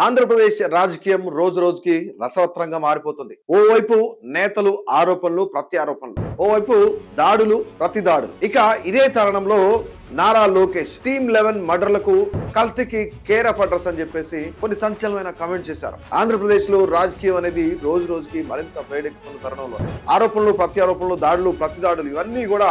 ఆంధ్రప్రదేశ్ రాజకీయం రోజు రోజుకి రసవత్రంగా మారిపోతుంది. ఓవైపు నేతలు ఆరోపణలు ప్రత్యారోపణలు, ఓవైపు దాడులు ప్రతి దాడులు. ఇక ఇదే తరుణంలో నారా లోకేష్ టీమ్ 11 మర్డర్లకు కల్తీకి కేర్ ఆఫ్ అడ్రస్ అని చెప్పేసి కొన్ని సంచలనమైన కామెంట్ చేశారు. ఆంధ్రప్రదేశ్ లో రాజకీయం అనేది రోజు రోజుకి మరింత వేడెక్కుతున్న తరుణంలో ఆరోపణలు ప్రత్యారోపణలు దాడులు ప్రతి దాడులు ఇవన్నీ కూడా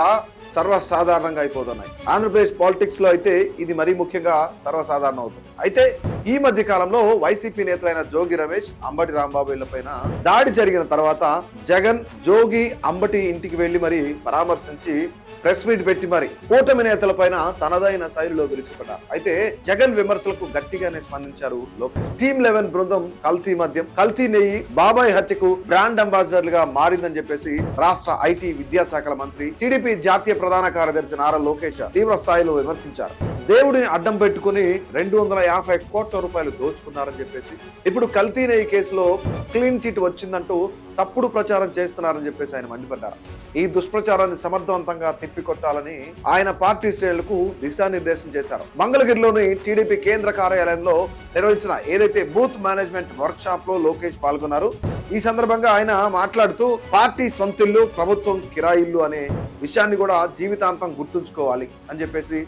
సర్వసాధారణంగా అయిపోతున్నాయి. ఆంధ్రప్రదేశ్ పాలిటిక్స్ లో అయితే ఇది మరీ ముఖ్యంగా సర్వసాధారణం అవుతుంది. అయితే ఈ మధ్య కాలంలో వైసీపీ నేతలైన జోగి రమేష్, అంబటి రాంబాబు పైన దాడి జరిగిన తర్వాత జగన్ జోగి అంబటి ఇంటికి వెళ్లి మరి పరామర్శించి ప్రెస్ మీట్ పెట్టి మరి కూటమి నేతల పైన తనదైన శైలిలో విరుచుకున్నారు. అయితే జగన్ విమర్శలకు గట్టిగానే స్పందించారు లోకేష్. టీమ్ 11 బృందం కల్తీ మద్యం, కల్తీ నెయ్యి, బాబాయ్ హత్యకు బ్రాండ్ అంబాసిడర్లుగా మారిందని చెప్పేసి రాష్ట్ర ఐటీ విద్యాశాఖల మంత్రి, టీడీపీ జాతీయ ప్రధాన కార్యదర్శి నారా లోకేష్ తీవ్ర స్థాయిలో విమర్శించారు. దేవుడిని అడ్డం పెట్టుకుని 250 కోట్ల రూపాయలు దోచుకున్నారని చెప్పేసి ఇప్పుడు కల్తీ నెయ్యి కేసులో క్లీన్ చిట్ వచ్చిందంటూ తప్పుడు ప్రచారం చేస్తున్నారని చెప్పేసి ఆయన మండిపడ్డారు. ఈ దుష్ప్రచారాన్ని సమర్థవంతంగా తిప్పికొట్టాలని ఆయన పార్టీ శ్రేణులకు దిశానిర్దేశం చేశారు. మంగళగిరిలోని టీడీపీ కేంద్ర కార్యాలయంలో నిర్వహించిన ఏదైతే బూత్ మేనేజ్మెంట్ వర్క్ షాప్ లో లోకేష్ పాల్గొన్నారు. ఈ సందర్భంగా ఆయన మాట్లాడుతూ పార్టీ సొంతిల్లు, ప్రభుత్వం కిరాయిల్లు అనే విషయాన్ని కూడా జీవితాంతం గుర్తుంచుకోవాలి అని చెప్పేసి,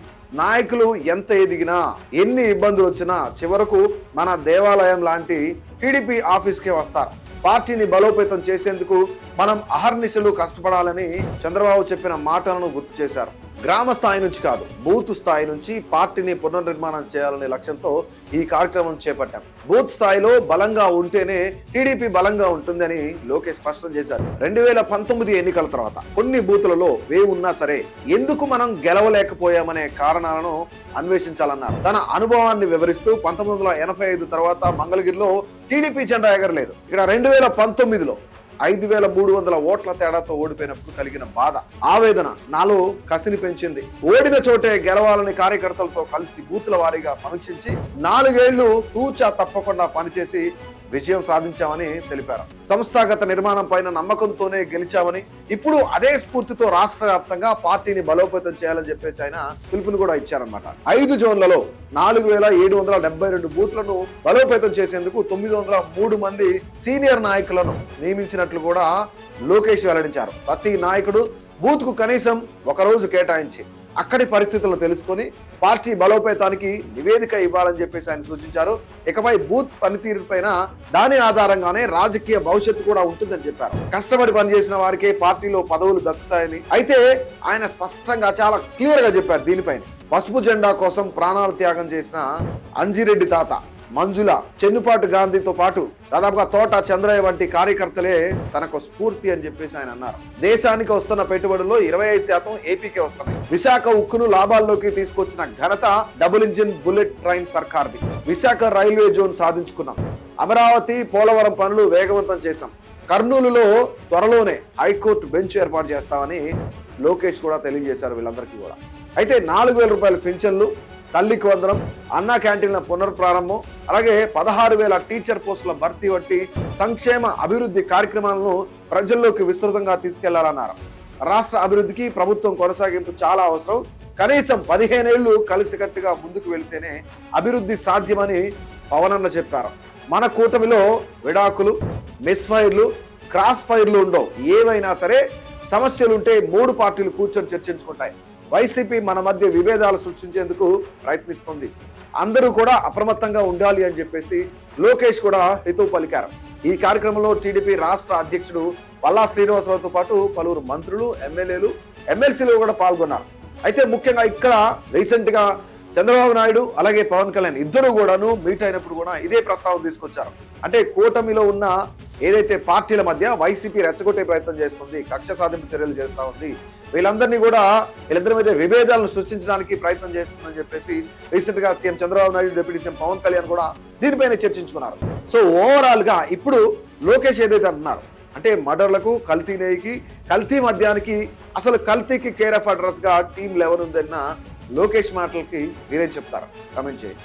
నాయకులు ఎంత ఎదిగినా ఎన్ని ఇబ్బందులు వచ్చినా చివరకు మన దేవాలయం లాంటి టీడీపీ ఆఫీస్కే వస్తారు. పార్టీని బలోపేతం చేసేందుకు మనం అహర్నిశలు కష్టపడాలని చంద్రబాబు చెప్పిన మాటలను గుర్తు చేశారు. గ్రామ స్థాయి నుంచి కాదు, బూత్ స్థాయి నుంచి పార్టీని పునర్నిర్మాణం చేయాలనే లక్ష్యంతో ఈ కార్యక్రమం చేపట్టాం. బూత్ స్థాయిలో బలంగా ఉంటేనే టీడీపీ బలంగా ఉంటుందని లోకేష్ స్పష్టం చేశారు. 2019 ఎన్నికల తర్వాత కొన్ని బూతులలో ఉన్నా సరే ఎందుకు మనం గెలవలేకపోయామనే కారణాలను అన్వేషించాలన్నారు. తన అనుభవాన్ని వివరిస్తూ 1985 తర్వాత మంగళగిరిలో టీడీపీ జెండా ఎగరలేదు. ఇక్కడ 2019లో 5300 ఓట్ల తేడాతో ఓడిపోయినప్పుడు కలిగిన బాధ, ఆవేదన నాలో కసిని పెంచింది. ఓడిన చోటే గెలవాలని కార్యకర్తలతో కలిసి బూతుల వారీగా పరీక్షించి 4 ఏళ్లు తూచా తప్పకుండా పనిచేసి విజయం సాధించామని తెలిపారు. సంస్థాగత నిర్మాణం పైన నమ్మకంతోనే గెలిచామని, ఇప్పుడు అదే స్ఫూర్తితో రాష్ట్ర వ్యాప్తంగా పార్టీని బలోపేతం చేయాలని చెప్పేసి ఆయన పిలుపుని కూడా ఇచ్చారన్నమాట. 5 జోన్లలో 4772 బూత్లను బలోపేతం చేసేందుకు 903 మంది సీనియర్ నాయకులను నియమించినట్లు కూడా లోకేష్ వెల్లడించారు. ప్రతి నాయకుడు బూత్ కు కనీసం ఒక రోజు కేటాయించి అక్కడి పరిస్థితులను తెలుసుకొని పార్టీ బలోపేతానికి నివేదిక ఇవ్వాలని చెప్పేసి ఆయన సూచించారు. ఇకపై బూత్ పనితీరు పైన దాని ఆధారంగానే రాజకీయ భవిష్యత్తు కూడా ఉంటుందని చెప్పారు. కష్టపడి పనిచేసిన వారికే పార్టీలో పదవులు దక్కుతాయని అయితే ఆయన స్పష్టంగా చాలా క్లియర్ గా చెప్పారు. దీనిపైన పసుపు జెండా కోసం ప్రాణాలు త్యాగం చేసిన అంజిరెడ్డి తాత, మంజుల, చెన్నుపాటు గాంధీతో పాటు దాదాపుగా తోట చంద్రయ్య వంటి కార్యకర్తలే తనకు స్ఫూర్తి అని చెప్పేసి ఆయన అన్నారు. దేశానికి వస్తున్న పెట్టుబడుల్లో 25% ఏపీకే వస్తున్నాయి. విశాఖ ఉక్కును లాభాల్లోకి తీసుకొచ్చిన ఘనత డబుల్ ఇంజిన్ బుల్లెట్ ట్రైన్ సర్కార్ది. విశాఖ రైల్వే జోన్ సాధించుకున్నాం. అమరావతి, పోలవరం పనులు వేగవంతం చేశాం. కర్నూలులో త్వరలోనే హైకోర్టు బెంచ్ ఏర్పాటు చేస్తామని లోకేష్ కూడా తెలియజేశారు వీళ్ళందరికీ కూడా. అయితే 4000 రూపాయల పెన్షన్లు, తల్లికి వందనం, అన్నా క్యాంటీన్ల పునర్ప్రారంభం, అలాగే 16,000 టీచర్ పోస్టుల భర్తీ వంటి సంక్షేమ అభివృద్ధి కార్యక్రమాలను ప్రజల్లోకి విస్తృతంగా తీసుకెళ్లాలన్నారు. రాష్ట్ర అభివృద్ధికి ప్రభుత్వం కొనసాగింపు చాలా అవసరం. కనీసం 15 ఏళ్లు కలిసికట్టుగా ముందుకు వెళ్తేనే అభివృద్ధి సాధ్యమని పవనన్న చెప్పారు. మన కూటమిలో విడాకులు, మిస్ ఫైర్లు, క్రాస్ ఫైర్లు ఉండవు. ఏవైనా సరే సమస్యలుంటే 3 పార్టీలు కూర్చొని చర్చించుకుంటాయి. వైసీపీ మన మధ్య విభేదాలు సృష్టించేందుకు ప్రయత్నిస్తుంది. అందరూ కూడా అప్రమత్తంగా ఉండాలి అని చెప్పేసి లోకేష్ కూడా హితవు పలికారు. ఈ కార్యక్రమంలో టీడీపీ రాష్ట్ర అధ్యక్షుడు పల్లా శ్రీనివాసరావుతో పాటు పలువురు మంత్రులు, ఎమ్మెల్యేలు, ఎమ్మెల్సీలు కూడా పాల్గొన్నారు. అయితే ముఖ్యంగా ఇక్కడ రీసెంట్ గా చంద్రబాబు నాయుడు అలాగే పవన్ కళ్యాణ్ ఇద్దరు కూడాను మీట్ అయినప్పుడు కూడా ఇదే ప్రస్తావన తీసుకొచ్చారు. అంటే కూటమిలో ఉన్న ఏదైతే పార్టీల మధ్య వైసీపీ రెచ్చగొట్టే ప్రయత్నం చేస్తుంది, కక్ష సాధింపు చర్యలు చేస్తా ఉంది, వీళ్ళందరినీ కూడా వీళ్ళిద్దరి మధ్య విభేదాలను సృష్టించడానికి ప్రయత్నం చేస్తుందని చెప్పేసి రీసెంట్ గా CM Chandrababu Naidu, deputy CM Pawan Kalyan కూడా దీనిపైన చర్చించుకున్నారు. సో ఓవరాల్ గా ఇప్పుడు లోకేష్ ఏదైతే అంటున్నారు అంటే మర్డర్లకు, కల్తీ నెయ్యికి, కల్తీ మద్యానికి, అసలు కల్తీకి కేర్ ఆఫ్ అడ్రస్ గా టీమ్ 11 ఉందన్న లోకేష్ మాటలకి మీరేం చెప్తారు? కామెంట్ చేయండి.